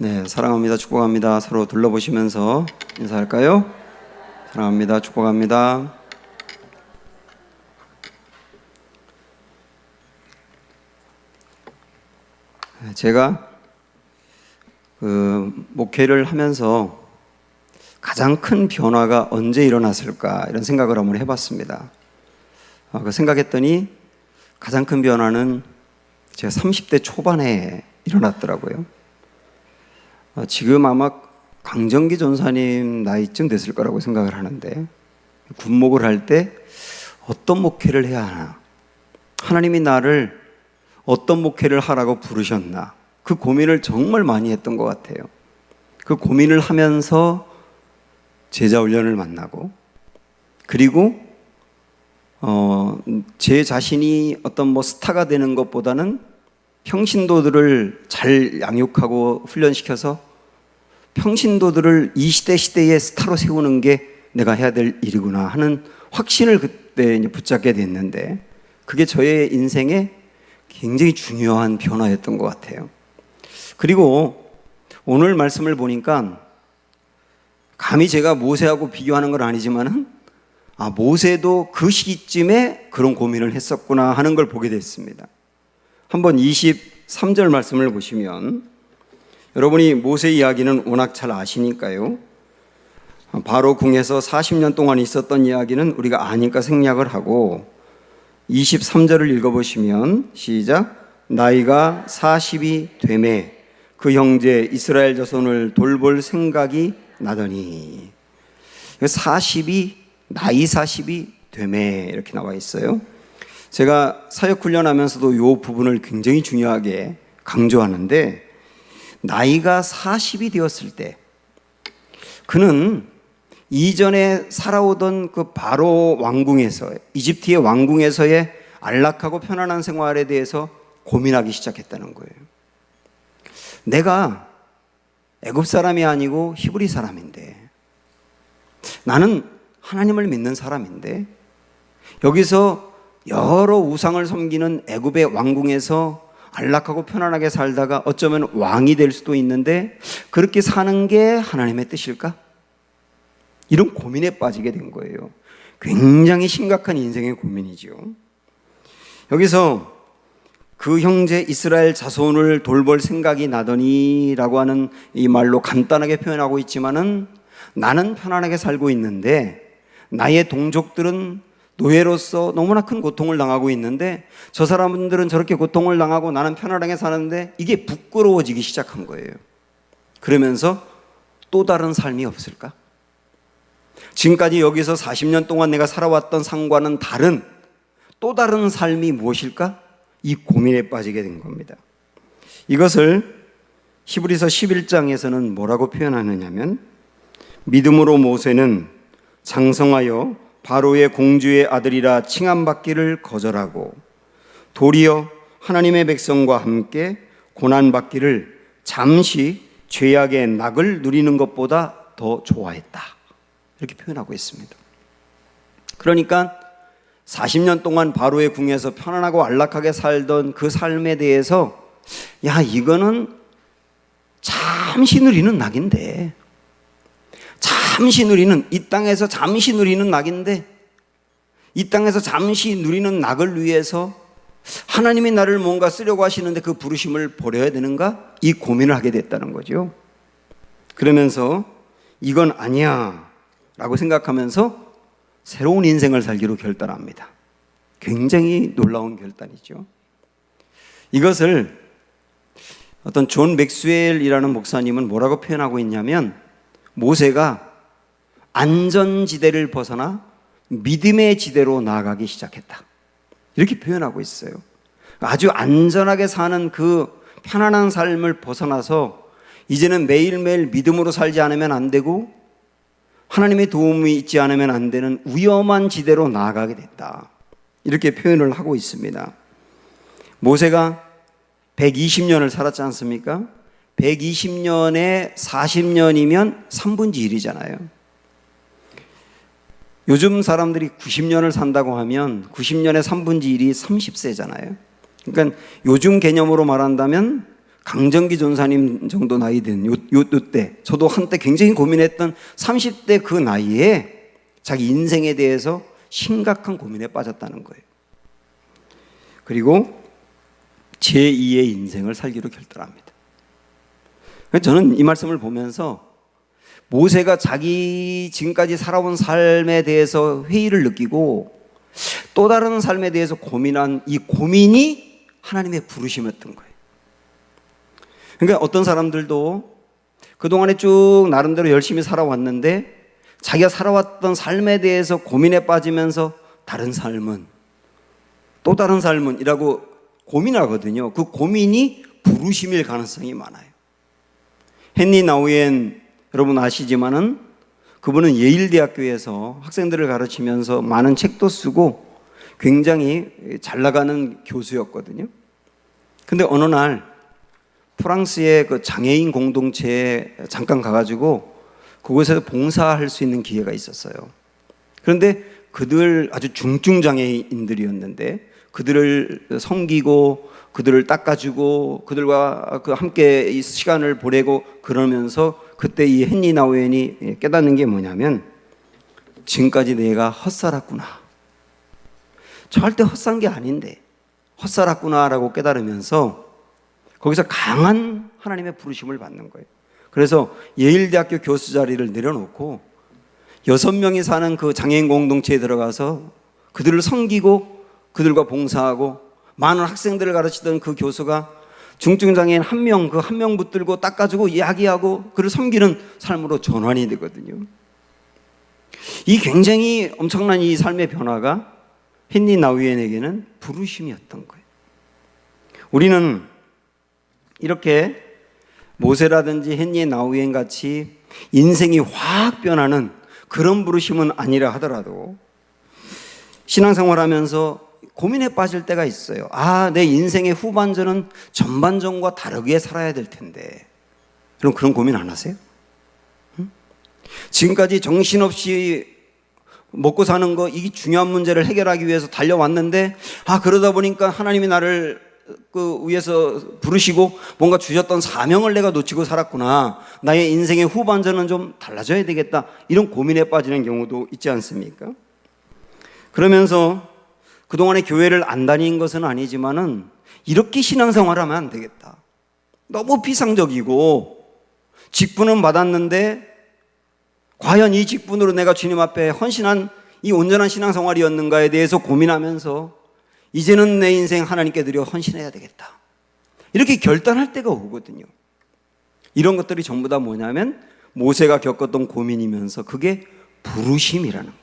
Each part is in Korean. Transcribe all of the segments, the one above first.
네, 사랑합니다. 축복합니다. 서로 둘러보시면서 인사할까요? 사랑합니다. 축복합니다. 제가 목회를 하면서 가장 큰 변화가 언제 일어났을까 이런 생각을 한번 해봤습니다. 그 생각했더니 가장 큰 변화는 제가 30대 초반에 일어났더라고요. 지금 아마 강정기 전사님 나이쯤 됐을 거라고 생각을 하는데, 군목을 할 때 어떤 목회를 해야 하나, 하나님이 나를 어떤 목회를 하라고 부르셨나, 그 고민을 정말 많이 했던 것 같아요. 그 고민을 하면서 제자 훈련을 만나고, 그리고 제 자신이 어떤 스타가 되는 것보다는 평신도들을 잘 양육하고 훈련시켜서 평신도들을 이 시대의 스타로 세우는 게 내가 해야 될 일이구나 하는 확신을 그때 이제 붙잡게 됐는데, 그게 저의 인생에 굉장히 중요한 변화였던 것 같아요. 그리고 오늘 말씀을 보니까 감히 제가 모세하고 비교하는 건 아니지만은 모세도 그 시기쯤에 그런 고민을 했었구나 하는 걸 보게 됐습니다. 한번 23절 말씀을 보시면, 여러분이 모세 이야기는 워낙 잘 아시니까요, 바로 궁에서 40년 동안 있었던 이야기는 우리가 아니까 생략을 하고 23절을 읽어보시면 시작. 나이가 40이 되매 그 형제 이스라엘 자손을 돌볼 생각이 나더니, 40이 나이 40이 되매 이렇게 나와 있어요. 제가 사역훈련하면서도 이 부분을 굉장히 중요하게 강조하는데, 나이가 40이 되었을 때 그는 이전에 살아오던 그 바로 왕궁에서, 이집트의 왕궁에서의 안락하고 편안한 생활에 대해서 고민하기 시작했다는 거예요. 내가 애굽 사람이 아니고 히브리 사람인데, 나는 하나님을 믿는 사람인데, 여기서 여러 우상을 섬기는 애굽의 왕궁에서 안락하고 편안하게 살다가 어쩌면 왕이 될 수도 있는데, 그렇게 사는 게 하나님의 뜻일까? 이런 고민에 빠지게 된 거예요. 굉장히 심각한 인생의 고민이죠. 여기서 그 형제 이스라엘 자손을 돌볼 생각이 나더니 라고 하는 이 말로 간단하게 표현하고 있지만은, 나는 편안하게 살고 있는데 나의 동족들은 노예로서 너무나 큰 고통을 당하고 있는데, 저 사람들은 저렇게 고통을 당하고 나는 편안하게 사는데 이게 부끄러워지기 시작한 거예요. 그러면서 또 다른 삶이 없을까? 지금까지 여기서 40년 동안 내가 살아왔던 삶과는 다른 또 다른 삶이 무엇일까? 이 고민에 빠지게 된 겁니다. 이것을 히브리서 11장에서는 뭐라고 표현하느냐면, 믿음으로 모세는 장성하여 바로의 공주의 아들이라 칭함받기를 거절하고 도리어 하나님의 백성과 함께 고난받기를 잠시 죄악의 낙을 누리는 것보다 더 좋아했다, 이렇게 표현하고 있습니다. 그러니까 40년 동안 바로의 궁에서 편안하고 안락하게 살던 그 삶에 대해서, 이거는 잠시 누리는 낙인데, 잠시 누리는, 이 땅에서 잠시 누리는 낙인데, 이 땅에서 잠시 누리는 낙을 위해서 하나님이 나를 뭔가 쓰려고 하시는데 그 부르심을 버려야 되는가? 이 고민을 하게 됐다는 거죠. 그러면서 이건 아니야 라고 생각하면서 새로운 인생을 살기로 결단합니다. 굉장히 놀라운 결단이죠. 이것을 어떤 존 맥스웰이라는 목사님은 뭐라고 표현하고 있냐면, 모세가 안전지대를 벗어나 믿음의 지대로 나아가기 시작했다, 이렇게 표현하고 있어요. 아주 안전하게 사는 그 편안한 삶을 벗어나서 이제는 매일매일 믿음으로 살지 않으면 안 되고 하나님의 도움이 있지 않으면 안 되는 위험한 지대로 나아가게 됐다, 이렇게 표현을 하고 있습니다. 모세가 120년을 살았지 않습니까? 120년에 40년이면 3분의 1이잖아요. 요즘 사람들이 90년을 산다고 하면 90년에 3분의 1이 30세잖아요. 그러니까 요즘 개념으로 말한다면 강정기 전사님 정도 나이 된 요때 저도 한때 굉장히 고민했던 30대 그 나이에 자기 인생에 대해서 심각한 고민에 빠졌다는 거예요. 그리고 제2의 인생을 살기로 결단합니다. 저는 이 말씀을 보면서 모세가 자기 지금까지 살아온 삶에 대해서 회의를 느끼고 또 다른 삶에 대해서 고민한 이 고민이 하나님의 부르심이었던 거예요. 그러니까 어떤 사람들도 그동안에 쭉 나름대로 열심히 살아왔는데 자기가 살아왔던 삶에 대해서 고민에 빠지면서 다른 삶은 또 다른 삶은 이라고 고민하거든요. 그 고민이 부르심일 가능성이 많아요. 헨리 나우엔 여러분 아시지만은 그분은 예일대학교에서 학생들을 가르치면서 많은 책도 쓰고 굉장히 잘 나가는 교수였거든요. 근데 어느 날 프랑스의 그 장애인 공동체에 잠깐 가가지고 그곳에서 봉사할 수 있는 기회가 있었어요. 그런데 그들 아주 중증 장애인들이었는데 그들을 섬기고 그들을 닦아주고 그들과 그 함께 시간을 보내고 그러면서 그때 이 헨리 나우엔이 깨닫는 게 뭐냐면 지금까지 내가 헛살았구나. 절대 헛산 게 아닌데 헛살았구나라고 깨달으면서 거기서 강한 하나님의 부르심을 받는 거예요. 그래서 예일대학교 교수 자리를 내려놓고 6명이 사는 그 장애인 공동체에 들어가서 그들을 섬기고 그들과 봉사하고 많은 학생들을 가르치던 그 교수가 중증장애인 한 명, 그 한 명 붙들고 닦아주고 이야기하고 그를 섬기는 삶으로 전환이 되거든요. 이 굉장히 엄청난 이 삶의 변화가 헨리 나우엔에게는 부르심이었던 거예요. 우리는 이렇게 모세라든지 헨리 나우엔 같이 인생이 확 변하는 그런 부르심은 아니라 하더라도 신앙생활하면서 고민에 빠질 때가 있어요. 내 인생의 후반전은 전반전과 다르게 살아야 될 텐데. 그럼 그런 고민 안 하세요? 지금까지 정신없이 먹고 사는 거, 이게 중요한 문제를 해결하기 위해서 달려왔는데, 그러다 보니까 하나님이 나를 그 위에서 부르시고 뭔가 주셨던 사명을 내가 놓치고 살았구나. 나의 인생의 후반전은 좀 달라져야 되겠다. 이런 고민에 빠지는 경우도 있지 않습니까? 그러면서 그동안에 교회를 안 다닌 것은 아니지만은 이렇게 신앙생활을 하면 안 되겠다. 너무 비상적이고 직분은 받았는데 과연 이 직분으로 내가 주님 앞에 헌신한 이 온전한 신앙생활이었는가에 대해서 고민하면서 이제는 내 인생 하나님께 드려 헌신해야 되겠다. 이렇게 결단할 때가 오거든요. 이런 것들이 전부 다 뭐냐면 모세가 겪었던 고민이면서 그게 부르심이라는 거예요.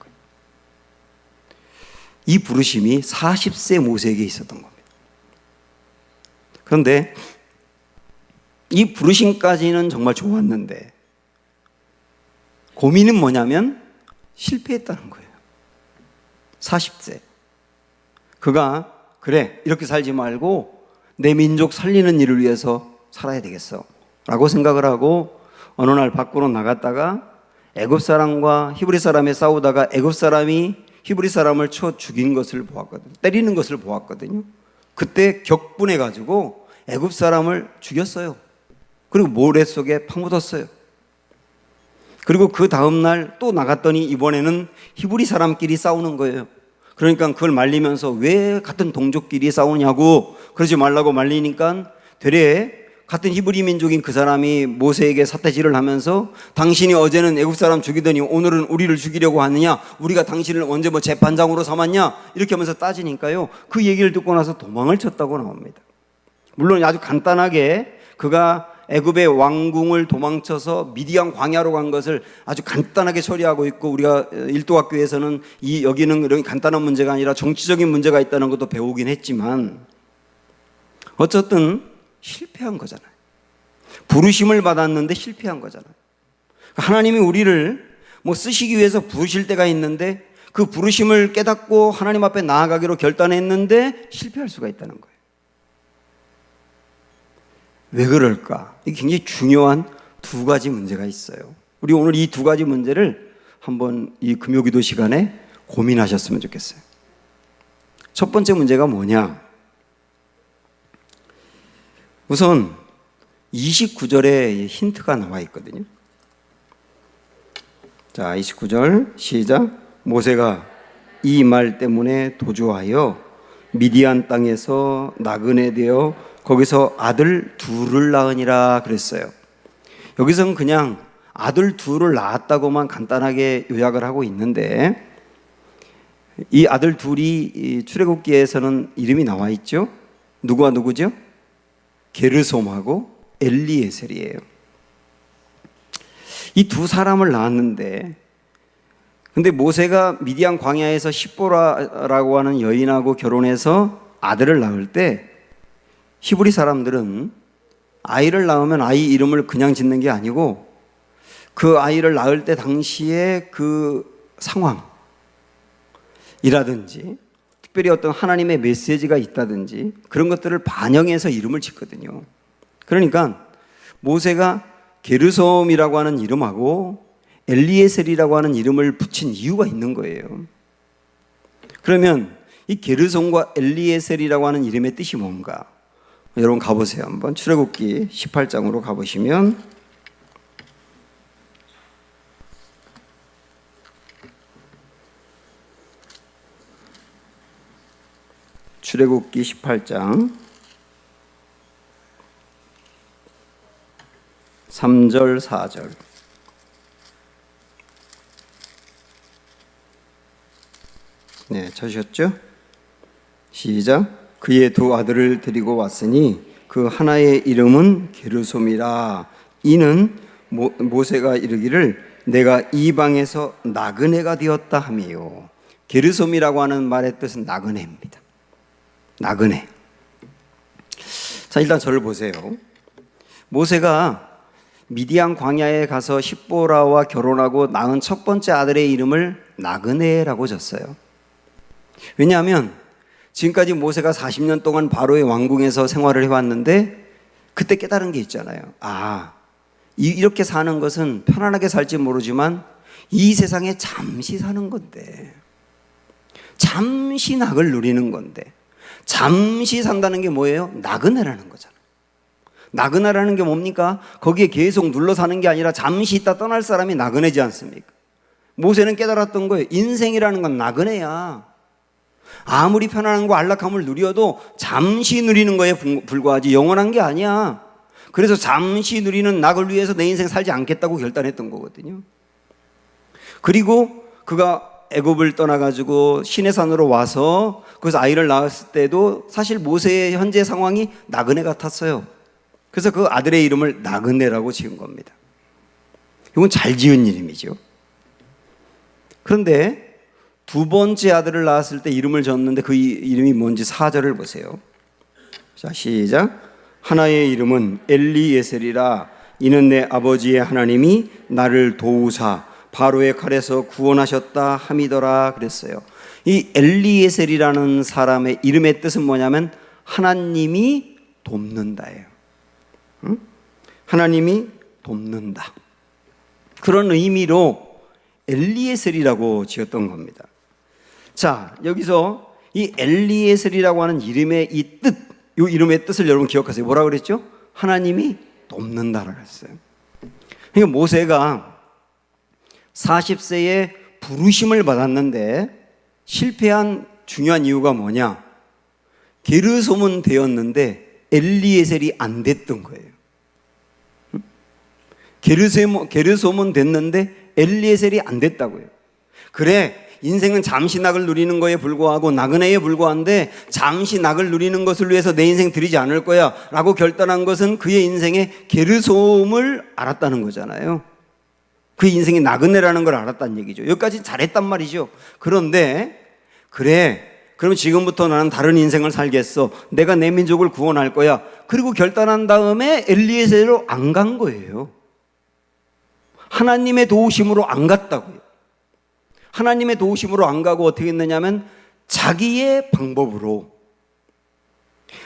이 부르심이 40세 모세에게 있었던 겁니다. 그런데 이 부르심까지는 정말 좋았는데 고민은 뭐냐면 실패했다는 거예요. 40세. 그가 그래 이렇게 살지 말고 내 민족 살리는 일을 위해서 살아야 되겠어 라고 생각을 하고 어느 날 밖으로 나갔다가 애굽 사람과 히브리 사람이 싸우다가 애굽 사람이 히브리 사람을 쳐 죽인 것을 보았거든요. 때리는 것을 보았거든요. 그때 격분해 가지고 애굽 사람을 죽였어요. 그리고 모래 속에 파묻었어요. 그리고 그 다음 날 또 나갔더니 이번에는 히브리 사람끼리 싸우는 거예요. 그러니까 그걸 말리면서 왜 같은 동족끼리 싸우냐고 그러지 말라고 말리니까 되레 같은 히브리 민족인 그 사람이 모세에게 삿대질을 하면서 당신이 어제는 애굽 사람 죽이더니 오늘은 우리를 죽이려고 하느냐, 우리가 당신을 언제 재판장으로 삼았냐 이렇게 하면서 따지니까요, 그 얘기를 듣고 나서 도망을 쳤다고 나옵니다. 물론 아주 간단하게 그가 애굽의 왕궁을 도망쳐서 미디안 광야로 간 것을 아주 간단하게 처리하고 있고, 우리가 일도학교에서는 여기는 이런 간단한 문제가 아니라 정치적인 문제가 있다는 것도 배우긴 했지만 어쨌든 실패한 거잖아요. 부르심을 받았는데 실패한 거잖아요. 하나님이 우리를 쓰시기 위해서 부르실 때가 있는데 그 부르심을 깨닫고 하나님 앞에 나아가기로 결단했는데 실패할 수가 있다는 거예요. 왜 그럴까? 이게 굉장히 중요한 두 가지 문제가 있어요. 우리 오늘 이 두 가지 문제를 한번 이 금요기도 시간에 고민하셨으면 좋겠어요. 첫 번째 문제가 뭐냐? 우선 29절에 힌트가 나와 있거든요. 자, 29절 시작. 모세가 이 말 때문에 도주하여 미디안 땅에서 나그네 되어 거기서 아들 둘을 낳으니라 그랬어요. 여기서는 그냥 아들 둘을 낳았다고만 간단하게 요약을 하고 있는데, 이 아들 둘이 출애굽기에서는 이름이 나와 있죠. 누구와 누구죠? 게르솜하고 엘리에셀이에요. 이 두 사람을 낳았는데, 근데 모세가 미디안 광야에서 십보라라고 하는 여인하고 결혼해서 아들을 낳을 때 히브리 사람들은 아이를 낳으면 아이 이름을 그냥 짓는 게 아니고 그 아이를 낳을 때 당시에 그 상황이라든지 특별히 어떤 하나님의 메시지가 있다든지 그런 것들을 반영해서 이름을 짓거든요. 그러니까 모세가 게르솜이라고 하는 이름하고 엘리에셀이라고 하는 이름을 붙인 이유가 있는 거예요. 그러면 이 게르솜과 엘리에셀이라고 하는 이름의 뜻이 뭔가? 여러분 가보세요. 한번 출애굽기 18장으로 가보시면 출애굽기 18장 3절 4절. 네, 찾으셨죠? 시작. 그의 두 아들을 데리고 왔으니 그 하나의 이름은 게르솜이라. 이는 모세가 이르기를 내가 이방에서 나그네가 되었다 하며. 게르솜이라고 하는 말의 뜻은 나그네입니다. 나그네. 자, 일단 저를 보세요. 모세가 미디안 광야에 가서 십보라와 결혼하고 낳은 첫 번째 아들의 이름을 나그네라고 졌어요. 왜냐하면 지금까지 모세가 40년 동안 바로의 왕궁에서 생활을 해왔는데 그때 깨달은 게 있잖아요. 이렇게 사는 것은 편안하게 살지 모르지만 이 세상에 잠시 사는 건데, 잠시 낙을 누리는 건데, 잠시 산다는 게 뭐예요? 나그네라는 거잖아요. 나그네라는 게 뭡니까? 거기에 계속 눌러 사는 게 아니라 잠시 있다 떠날 사람이 나그네지 않습니까? 모세는 깨달았던 거예요. 인생이라는 건 나그네야. 아무리 편안한 거 안락함을 누려도 잠시 누리는 거에 불과하지 영원한 게 아니야. 그래서 잠시 누리는 낙을 위해서 내 인생 살지 않겠다고 결단했던 거거든요. 그리고 그가 애굽을 떠나가지고 시내산으로 와서 거기서 아이를 낳았을 때도 사실 모세의 현재 상황이 나그네 같았어요. 그래서 그 아들의 이름을 나그네라고 지은 겁니다. 이건 잘 지은 이름이죠. 그런데 두 번째 아들을 낳았을 때 이름을 졌는데 그 이름이 뭔지 4절을 보세요. 자, 시작. 하나의 이름은 엘리에셀이라. 이는 내 아버지의 하나님이 나를 도우사 바로의 칼에서 구원하셨다 함이더라 그랬어요. 이 엘리에셀이라는 사람의 이름의 뜻은 뭐냐면 하나님이 돕는다예요. 응? 하나님이 돕는다. 그런 의미로 엘리에셀이라고 지었던 겁니다. 자, 여기서 이 엘리에셀이라고 하는 이름의 이 이름의 뜻을 여러분 기억하세요. 뭐라 그랬죠? 하나님이 돕는다라고 했어요. 그러니까 모세가 40세에 부르심을 받았는데 실패한 중요한 이유가 뭐냐? 게르솜은 되었는데 엘리에셀이 안 됐던 거예요. 게르솜은 됐는데 엘리에셀이 안 됐다고요. 그래, 인생은 잠시 낙을 누리는 거에 불과하고 나그네에 불과한데 잠시 낙을 누리는 것을 위해서 내 인생 드리지 않을 거야 라고 결단한 것은 그의 인생에 게르솜을 알았다는 거잖아요. 그의 인생이 나그네라는 걸 알았다는 얘기죠. 여기까지 잘했단 말이죠. 그런데 그래, 그럼 지금부터 나는 다른 인생을 살겠어. 내가 내 민족을 구원할 거야. 그리고 결단한 다음에 엘리에셀로 안 간 거예요. 하나님의 도우심으로 안 갔다고요. 하나님의 도우심으로 안 가고 어떻게 했느냐면 자기의 방법으로,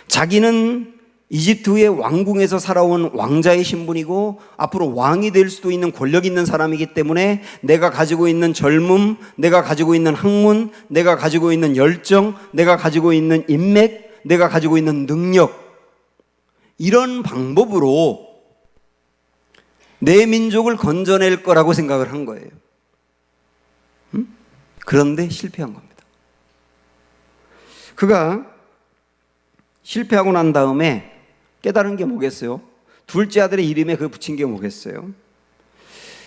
자기는 이집트의 왕궁에서 살아온 왕자의 신분이고 앞으로 왕이 될 수도 있는 권력 있는 사람이기 때문에 내가 가지고 있는 젊음, 내가 가지고 있는 학문, 내가 가지고 있는 열정, 내가 가지고 있는 인맥, 내가 가지고 있는 능력, 이런 방법으로 내 민족을 건져낼 거라고 생각을 한 거예요. 그런데 실패한 겁니다. 그가 실패하고 난 다음에 깨달은 게 뭐겠어요? 둘째 아들의 이름에 그 붙인 게 뭐겠어요?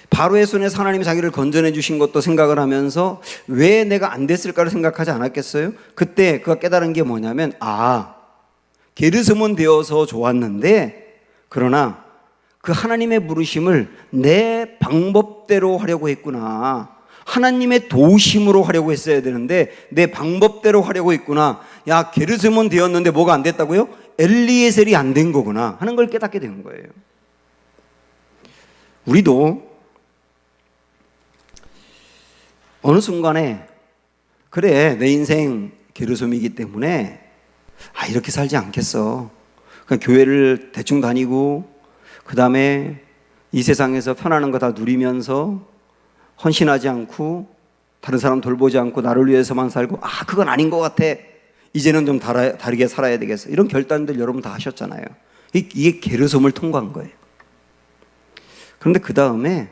바로의 손에서 하나님이 자기를 건져내 주신 것도 생각을 하면서 왜 내가 안 됐을까를 생각하지 않았겠어요? 그때 그가 깨달은 게 뭐냐면, 게르솜은 되어서 좋았는데 그러나 그 하나님의 부르심을 내 방법대로 하려고 했구나. 하나님의 도우심으로 하려고 했어야 되는데 내 방법대로 하려고 했구나. 야, 게르솜은 되었는데 뭐가 안 됐다고요? 엘리에셀이 안 된 거구나 하는 걸 깨닫게 된 거예요. 우리도 어느 순간에 그래, 내 인생 게르솜이기 때문에 이렇게 살지 않겠어. 그냥 교회를 대충 다니고 그 다음에 이 세상에서 편안한 거 다 누리면서 헌신하지 않고 다른 사람 돌보지 않고 나를 위해서만 살고 그건 아닌 것 같아. 이제는 좀 다르게 살아야 되겠어. 이런 결단들 여러분 다 하셨잖아요. 이게 게르솜을 통과한 거예요. 그런데 그 다음에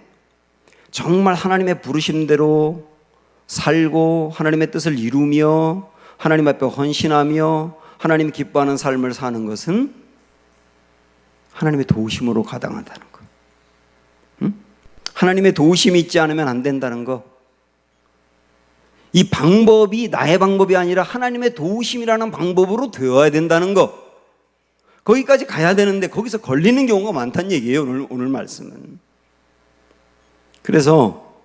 정말 하나님의 부르심대로 살고 하나님의 뜻을 이루며 하나님 앞에 헌신하며 하나님 기뻐하는 삶을 사는 것은 하나님의 도우심으로 가당하다는 거. 하나님의 도우심이 있지 않으면 안 된다는 거. 이 방법이 나의 방법이 아니라 하나님의 도우심이라는 방법으로 되어야 된다는 거. 거기까지 가야 되는데 거기서 걸리는 경우가 많다는 얘기예요. 오늘 말씀은. 그래서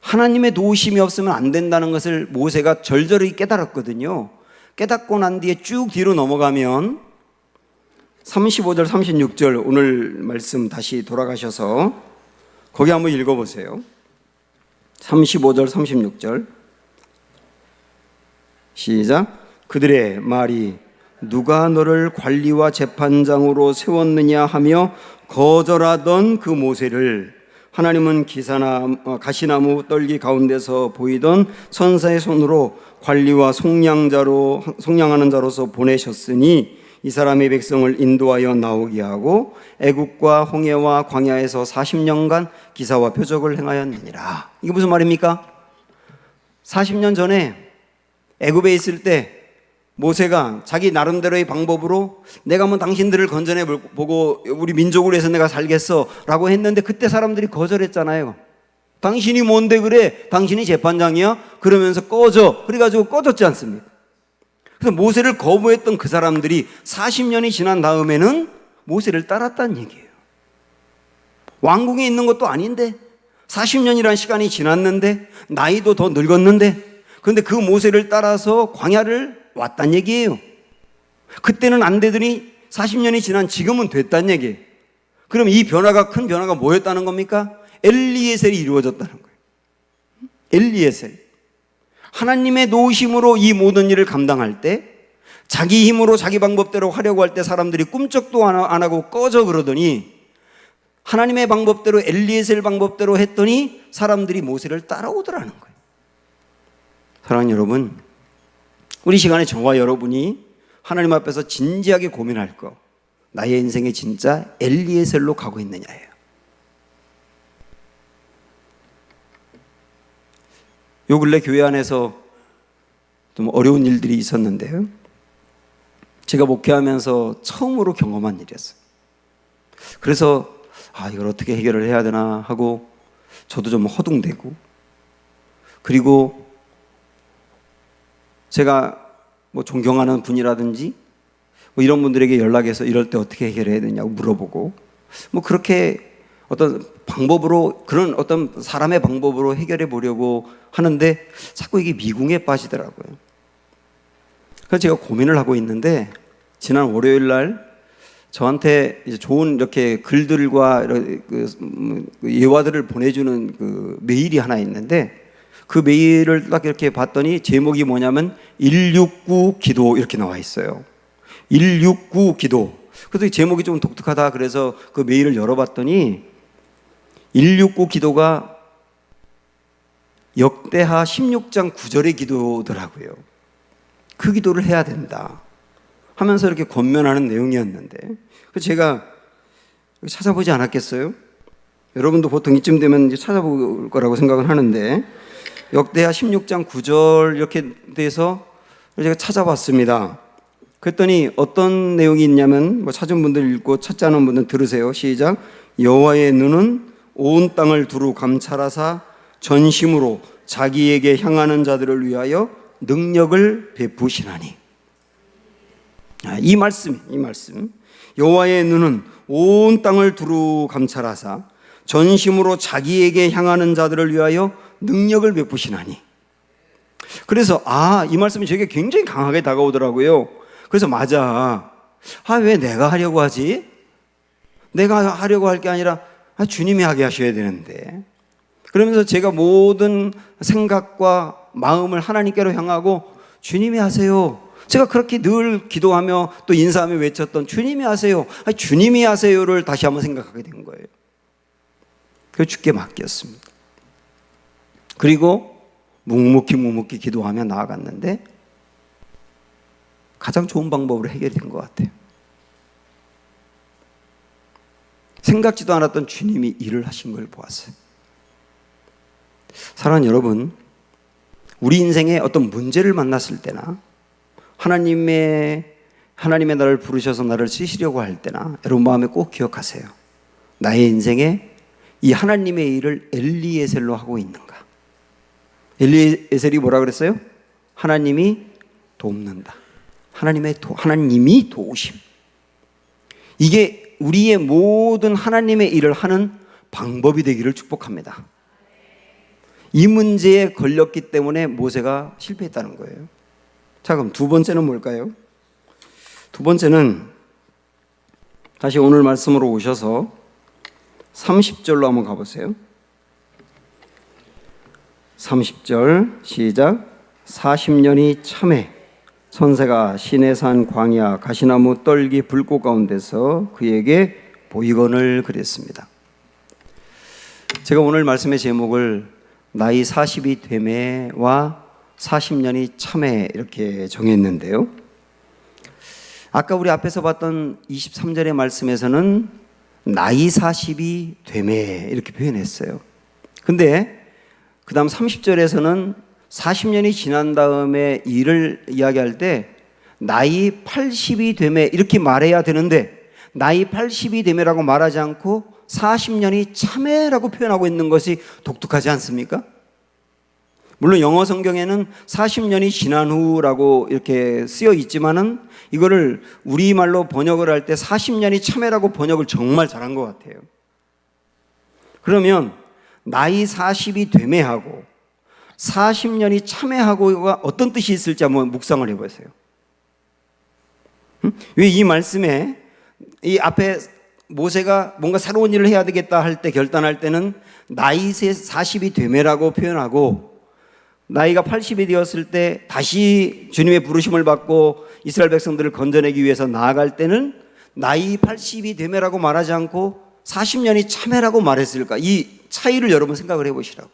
하나님의 도우심이 없으면 안 된다는 것을 모세가 절절히 깨달았거든요. 깨닫고 난 뒤에 쭉 뒤로 넘어가면 35절 36절 오늘 말씀 다시 돌아가셔서 거기 한번 읽어보세요. 35절 36절 시작. 그들의 말이 누가 너를 관리와 재판장으로 세웠느냐 하며 거절하던 그 모세를 하나님은 가시나무 떨기 가운데서 보이던 선사의 손으로 관리와 속량하는 자로서 보내셨으니 이 사람의 백성을 인도하여 나오게 하고 애국과 홍해와 광야에서 40년간 기사와 표적을 행하였느니라. 이게 무슨 말입니까? 40년 전에 애굽에 있을 때 모세가 자기 나름대로의 방법으로 내가 한번 당신들을 건져내 보고 우리 민족을 위해서 내가 살겠어 라고 했는데 그때 사람들이 거절했잖아요. 당신이 뭔데 그래? 당신이 재판장이야? 그러면서 꺼져. 그래가지고 꺼졌지 않습니까? 그래서 모세를 거부했던 그 사람들이 40년이 지난 다음에는 모세를 따랐다는 얘기예요. 왕궁에 있는 것도 아닌데 40년이라는 시간이 지났는데 나이도 더 늙었는데 그런데 그 모세를 따라서 광야를 왔단 얘기예요. 그때는 안 되더니 40년이 지난 지금은 됐단 얘기예요. 그럼 이 큰 변화가 뭐였다는 겁니까? 엘리에셀이 이루어졌다는 거예요. 엘리에셀. 하나님의 노우심으로 이 모든 일을 감당할 때 자기 힘으로 자기 방법대로 하려고 할 때 사람들이 꿈쩍도 안 하고 꺼져 그러더니 하나님의 방법대로 엘리에셀 방법대로 했더니 사람들이 모세를 따라오더라는 거예요. 사랑하는 여러분, 우리 시간에 저와 여러분이 하나님 앞에서 진지하게 고민할 거, 나의 인생에 진짜 엘리에셀로 가고 있느냐예요. 요 근래 교회 안에서 좀 어려운 일들이 있었는데요. 제가 목회하면서 처음으로 경험한 일이었어요. 그래서 이걸 어떻게 해결을 해야 되나 하고 저도 좀 허둥대고, 그리고 제가 존경하는 분이라든지 이런 분들에게 연락해서 이럴 때 어떻게 해결해야 되냐고 물어보고 그렇게 어떤 방법으로 그런 어떤 사람의 방법으로 해결해 보려고 하는데 자꾸 이게 미궁에 빠지더라고요. 그래서 제가 고민을 하고 있는데 지난 월요일 날 저한테 이제 좋은 이렇게 글들과 예화들을 보내주는 그 메일이 하나 있는데 그 메일을 딱 이렇게 봤더니 제목이 뭐냐면 169 기도 이렇게 나와 있어요. 169 기도. 그래서 제목이 좀 독특하다 그래서 그 메일을 열어봤더니 169 기도가 역대하 16장 9절의 기도더라고요. 그 기도를 해야 된다 하면서 이렇게 권면하는 내용이었는데 그래서 제가 찾아보지 않았겠어요? 여러분도 보통 이쯤 되면 이제 찾아볼 거라고 생각을 하는데, 역대하 16장 9절 이렇게 돼서 제가 찾아봤습니다. 그랬더니 어떤 내용이 있냐면, 찾은 분들 읽고 찾지 않은 분들 들으세요. 시작. 여호와의 눈은 온 땅을 두루 감찰하사 전심으로 자기에게 향하는 자들을 위하여 능력을 베푸시나니. 이 말씀. 여호와의 눈은 온 땅을 두루 감찰하사 전심으로 자기에게 향하는 자들을 위하여 능력을 베푸시나니. 그래서 이 말씀이 저에게 굉장히 강하게 다가오더라고요. 그래서 맞아. 왜 내가 하려고 하지? 내가 하려고 할 게 아니라 주님이 하게 하셔야 되는데. 그러면서 제가 모든 생각과 마음을 하나님께로 향하고 주님이 하세요. 제가 그렇게 늘 기도하며 또 인사하며 외쳤던 주님이 하세요. 주님이 하세요를 다시 한번 생각하게 된 거예요. 그래서 주께 맡겼습니다. 그리고 묵묵히 기도하며 나아갔는데 가장 좋은 방법으로 해결된 것 같아요. 생각지도 않았던 주님이 일을 하신 걸 보았어요. 사랑하는 여러분, 우리 인생에 어떤 문제를 만났을 때나 하나님의 나를 부르셔서 나를 쓰시려고 할 때나 여러분 마음에 꼭 기억하세요. 나의 인생에 이 하나님의 일을 엘리에셀로 하고 있는가? 엘리에셀이 뭐라 그랬어요? 하나님이 돕는다. 하나님이 도우심. 이게 우리의 모든 하나님의 일을 하는 방법이 되기를 축복합니다. 이 문제에 걸렸기 때문에 모세가 실패했다는 거예요. 자, 그럼 두 번째는 뭘까요? 두 번째는 다시 오늘 말씀으로 오셔서 30절로 한번 가보세요. 30절 시작. 40년이 참에 선새가 시내산 광야 가시나무 떨기 불꽃 가운데서 그에게 보이거늘 그랬습니다. 제가 오늘 말씀의 제목을 나이 40이 되매와 40년이 참에 이렇게 정했는데요. 아까 우리 앞에서 봤던 23절의 말씀에서는 나이 40이 되매 이렇게 표현했어요. 근데 그 다음 30절에서는 40년이 지난 다음에 일을 이야기할 때 나이 80이 되매 이렇게 말해야 되는데 나이 80이 되매라고 말하지 않고 40년이 참에라고 표현하고 있는 것이 독특하지 않습니까? 물론 영어 성경에는 40년이 지난 후라고 이렇게 쓰여 있지만은 이거를 우리말로 번역을 할 때 40년이 참에라고 번역을 정말 잘한 것 같아요. 그러면 나이 40이 되매하고 40년이 참회하고가 어떤 뜻이 있을지 한번 묵상을 해보세요. 왜 이 말씀에 이 앞에 모세가 뭔가 새로운 일을 해야 되겠다 할 때 결단할 때는 나이 40이 되매라고 표현하고 나이가 80이 되었을 때 다시 주님의 부르심을 받고 이스라엘 백성들을 건져내기 위해서 나아갈 때는 나이 80이 되매라고 말하지 않고 40년이 참회라고 말했을까? 이 차이를 여러분 생각을 해보시라고.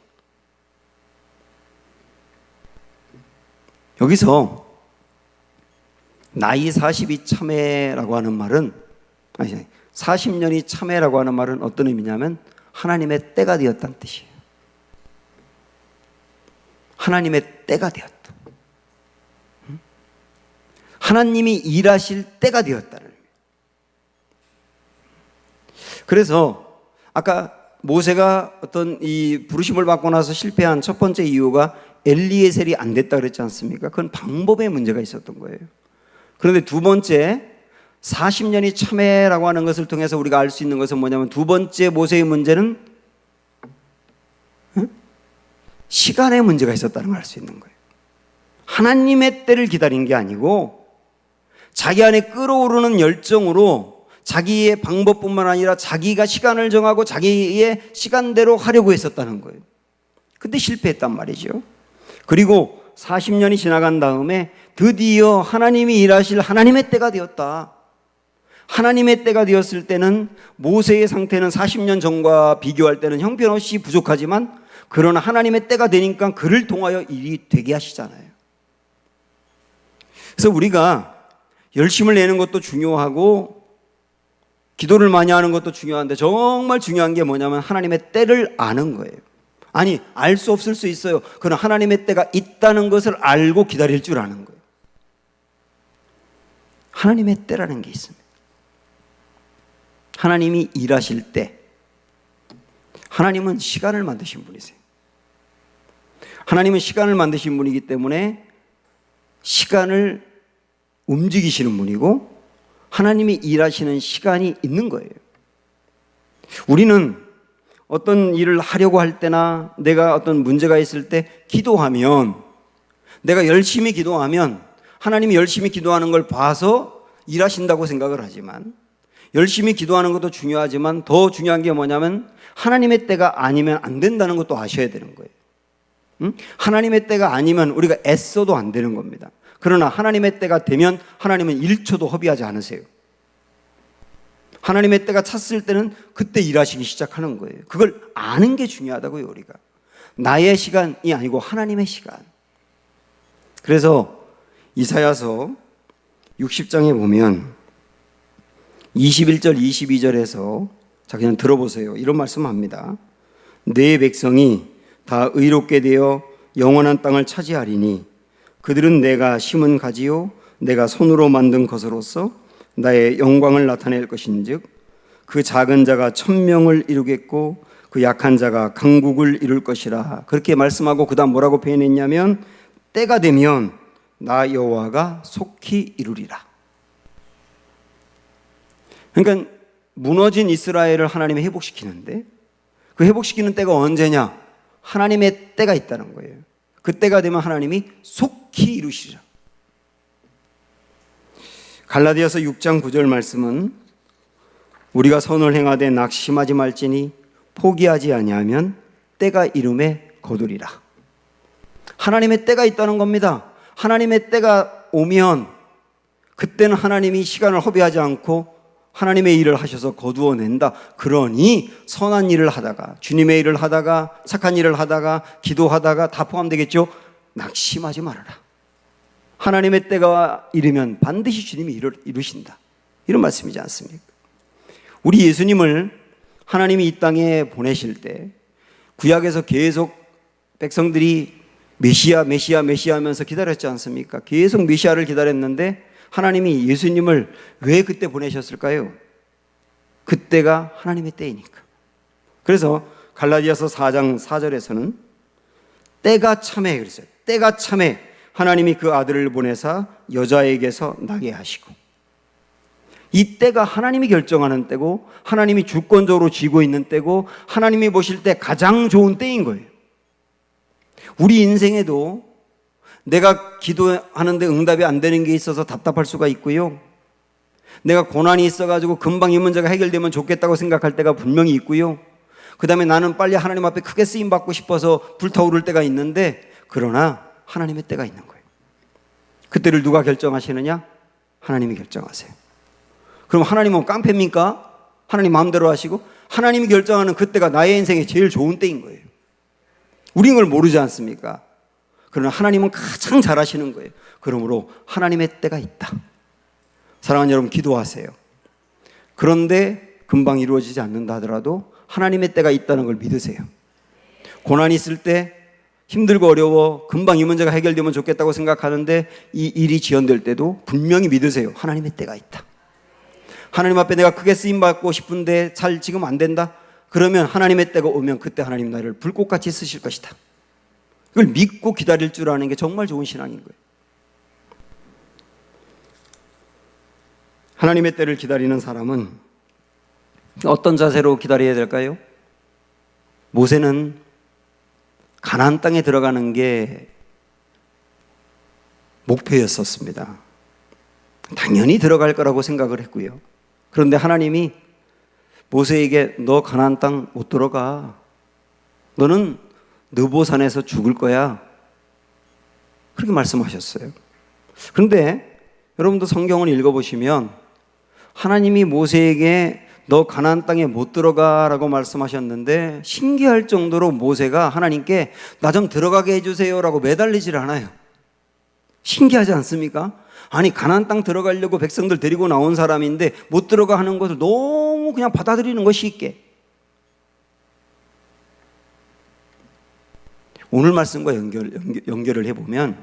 여기서 나이 40이 참회라고 하는 말은 40년이 참회라고 하는 말은 어떤 의미냐면 하나님의 때가 되었다는 뜻이에요. 하나님의 때가 되었다. 하나님이 일하실 때가 되었다는 의미. 그래서 아까 모세가 어떤 이 부르심을 받고 나서 실패한 첫 번째 이유가 엘리에셀이 안 됐다 그랬지 않습니까? 그건 방법에 문제가 있었던 거예요. 그런데 두 번째 40년이 참회라고 하는 것을 통해서 우리가 알 수 있는 것은 뭐냐면 두 번째 모세의 문제는 시간의 문제가 있었다는 걸 알 수 있는 거예요. 하나님의 때를 기다린 게 아니고 자기 안에 끓어오르는 열정으로 자기의 방법뿐만 아니라 자기가 시간을 정하고 자기의 시간대로 하려고 했었다는 거예요. 근데 실패했단 말이죠. 그리고 40년이 지나간 다음에 드디어 하나님이 일하실 하나님의 때가 되었다. 하나님의 때가 되었을 때는 모세의 상태는 40년 전과 비교할 때는 형편없이 부족하지만 그러나 하나님의 때가 되니까 그를 통하여 일이 되게 하시잖아요. 그래서 우리가 열심을 내는 것도 중요하고 기도를 많이 하는 것도 중요한데 정말 중요한 게 뭐냐면 하나님의 때를 아는 거예요. 아니, 알 수 없을 수 있어요. 그러나 하나님의 때가 있다는 것을 알고 기다릴 줄 아는 거예요. 하나님의 때라는 게 있습니다. 하나님이 일하실 때, 하나님은 시간을 만드신 분이세요. 하나님은 시간을 만드신 분이기 때문에 시간을 움직이시는 분이고 하나님이 일하시는 시간이 있는 거예요. 우리는 어떤 일을 하려고 할 때나 내가 어떤 문제가 있을 때 기도하면, 내가 열심히 기도하면 하나님이 열심히 기도하는 걸 봐서 일하신다고 생각을 하지만, 열심히 기도하는 것도 중요하지만 더 중요한 게 뭐냐면 하나님의 때가 아니면 안 된다는 것도 아셔야 되는 거예요. 하나님의 때가 아니면 우리가 애써도 안 되는 겁니다. 그러나 하나님의 때가 되면 하나님은 1초도 허비하지 않으세요. 하나님의 때가 찼을 때는 그때 일하시기 시작하는 거예요. 그걸 아는 게 중요하다고요, 우리가. 나의 시간이 아니고 하나님의 시간. 그래서 이사야서 60장에 보면 21절 22절에서, 자 그냥 들어보세요. 이런 말씀합니다. 내 백성이 다 의롭게 되어 영원한 땅을 차지하리니 그들은 내가 심은 가지요 내가 손으로 만든 것으로서 나의 영광을 나타낼 것인즉 그 작은 자가 1000명을 이루겠고 그 약한 자가 강국을 이룰 것이라. 그렇게 말씀하고 그 다음 뭐라고 표현했냐면 때가 되면 나 여호와가 속히 이루리라. 그러니까 무너진 이스라엘을 하나님이 회복시키는데 그 회복시키는 때가 언제냐? 하나님의 때가 있다는 거예요. 그 때가 되면 하나님이 속히 이루시리라. 갈라디아서 6장 9절 말씀은 우리가 선을 행하되 낙심하지 말지니 포기하지 아니하면 때가 이름에 거두리라. 하나님의 때가 있다는 겁니다. 하나님의 때가 오면 그때는 하나님이 시간을 허비하지 않고 하나님의 일을 하셔서 거두어낸다. 그러니 선한 일을 하다가, 주님의 일을 하다가, 착한 일을 하다가, 기도하다가 다 포함되겠죠. 낙심하지 말아라. 하나님의 때가 이르면 반드시 주님이 이루신다. 이런 말씀이지 않습니까? 우리 예수님을 하나님이 이 땅에 보내실 때 구약에서 계속 백성들이 메시아 메시아 메시아 하면서 기다렸지 않습니까? 계속 메시아를 기다렸는데 하나님이 예수님을 왜 그때 보내셨을까요? 그때가 하나님의 때이니까. 그래서 갈라디아서 4장 4절에서는 때가 참에 그랬어요. 때가 참에 하나님이 그 아들을 보내사 여자에게서 나게 하시고, 이 때가 하나님이 결정하는 때고 하나님이 주권적으로 쥐고 있는 때고 하나님이 보실 때 가장 좋은 때인 거예요. 우리 인생에도 내가 기도하는데 응답이 안 되는 게 있어서 답답할 수가 있고요. 내가 고난이 있어가지고 금방 이 문제가 해결되면 좋겠다고 생각할 때가 분명히 있고요. 그 다음에 나는 빨리 하나님 앞에 크게 쓰임받고 싶어서 불타오를 때가 있는데, 그러나 하나님의 때가 있는 거예요. 그때를 누가 결정하시느냐? 하나님이 결정하세요. 그럼 하나님은 깡패입니까? 하나님 마음대로 하시고? 하나님이 결정하는 그때가 나의 인생에 제일 좋은 때인 거예요. 우린 그걸 모르지 않습니까? 그러나 하나님은 가장 잘 하시는 거예요. 그러므로 하나님의 때가 있다. 사랑하는 여러분, 기도하세요. 그런데 금방 이루어지지 않는다 하더라도 하나님의 때가 있다는 걸 믿으세요. 고난이 있을 때 힘들고 어려워 금방 이 문제가 해결되면 좋겠다고 생각하는데 이 일이 지연될 때도 분명히 믿으세요. 하나님의 때가 있다. 하나님 앞에 내가 크게 쓰임받고 싶은데 잘 지금 안 된다? 그러면 하나님의 때가 오면 그때 하나님 나를 불꽃같이 쓰실 것이다. 이걸 믿고 기다릴 줄 아는 게 정말 좋은 신앙인 거예요. 하나님의 때를 기다리는 사람은 어떤 자세로 기다려야 될까요? 모세는 가나안 땅에 들어가는 게 목표였었습니다. 당연히 들어갈 거라고 생각을 했고요. 그런데 하나님이 모세에게 너 가나안 땅 못 들어가. 너는 느보산에서 죽을 거야. 그렇게 말씀하셨어요. 그런데 여러분도 성경을 읽어보시면 하나님이 모세에게 너 가나안 땅에 못 들어가라고 말씀하셨는데 신기할 정도로 모세가 하나님께 나 좀 들어가게 해주세요라고 매달리질 않아요. 신기하지 않습니까? 아니 가나안 땅 들어가려고 백성들 데리고 나온 사람인데 못 들어가 하는 것을 너무 너무 그냥 받아들이는 거 쉽게. 오늘 말씀과 연결을 해보면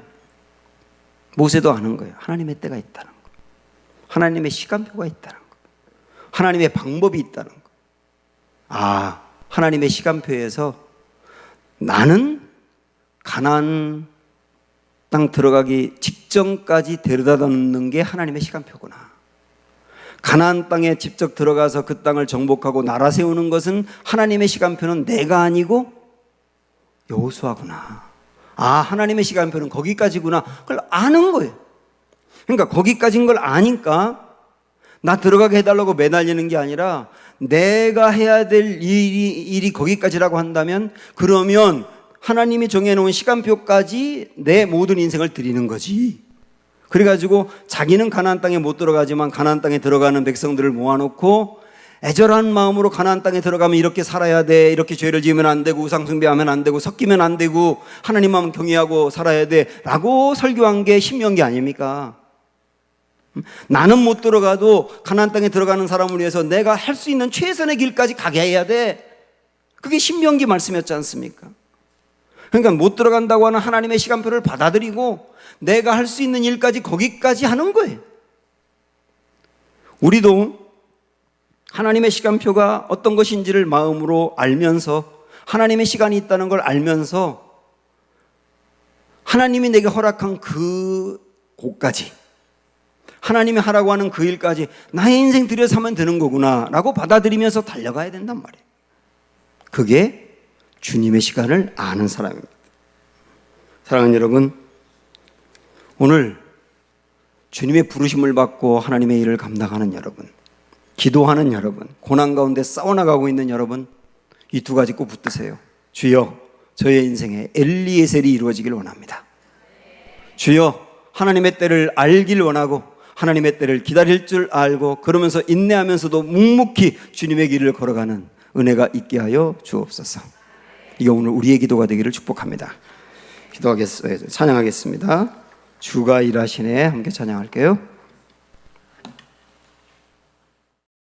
모세도 아는 거예요. 하나님의 때가 있다는 거, 하나님의 시간표가 있다는 거, 하나님의 방법이 있다는 거. 아, 하나님의 시간표에서 나는 가나안 땅 들어가기 직전까지 데려다 놓는 게 하나님의 시간표구나. 가나안 땅에 직접 들어가서 그 땅을 정복하고 나라 세우는 것은 하나님의 시간표는 내가 아니고 여호수아구나. 아, 하나님의 시간표는 거기까지구나. 그걸 아는 거예요. 그러니까 거기까지인 걸 아니까 나 들어가게 해달라고 매달리는 게 아니라 내가 해야 될 일이 거기까지라고 한다면 그러면 하나님이 정해놓은 시간표까지 내 모든 인생을 드리는 거지. 그래가지고 자기는 가나안 땅에 못 들어가지만 가나안 땅에 들어가는 백성들을 모아놓고 애절한 마음으로 가나안 땅에 들어가면 이렇게 살아야 돼, 이렇게 죄를 지으면 안 되고 우상 숭배하면 안 되고 섞이면 안 되고 하나님만 경외하고 살아야 돼 라고 설교한 게 신명기 아닙니까? 나는 못 들어가도 가나안 땅에 들어가는 사람을 위해서 내가 할 수 있는 최선의 길까지 가게 해야 돼. 그게 신명기 말씀이었지 않습니까? 그러니까 못 들어간다고 하는 하나님의 시간표를 받아들이고 내가 할 수 있는 일까지 거기까지 하는 거예요. 우리도 하나님의 시간표가 어떤 것인지를 마음으로 알면서 하나님의 시간이 있다는 걸 알면서 하나님이 내게 허락한 그 곳까지, 하나님이 하라고 하는 그 일까지 나의 인생 들여서 하면 되는 거구나 라고 받아들이면서 달려가야 된단 말이에요. 그게 주님의 시간을 아는 사람입니다. 사랑하는 여러분, 오늘 주님의 부르심을 받고 하나님의 일을 감당하는 여러분, 기도하는 여러분, 고난 가운데 싸워나가고 있는 여러분, 이 두 가지 꼭 붙드세요. 주여, 저의 인생에 엘리에셀이 이루어지길 원합니다. 주여, 하나님의 때를 알길 원하고 하나님의 때를 기다릴 줄 알고 그러면서 인내하면서도 묵묵히 주님의 길을 걸어가는 은혜가 있게 하여 주옵소서. 이게 오늘 우리의 기도가 되기를 축복합니다. 찬양하겠습니다. 주가 일하시네. 함께 찬양할게요.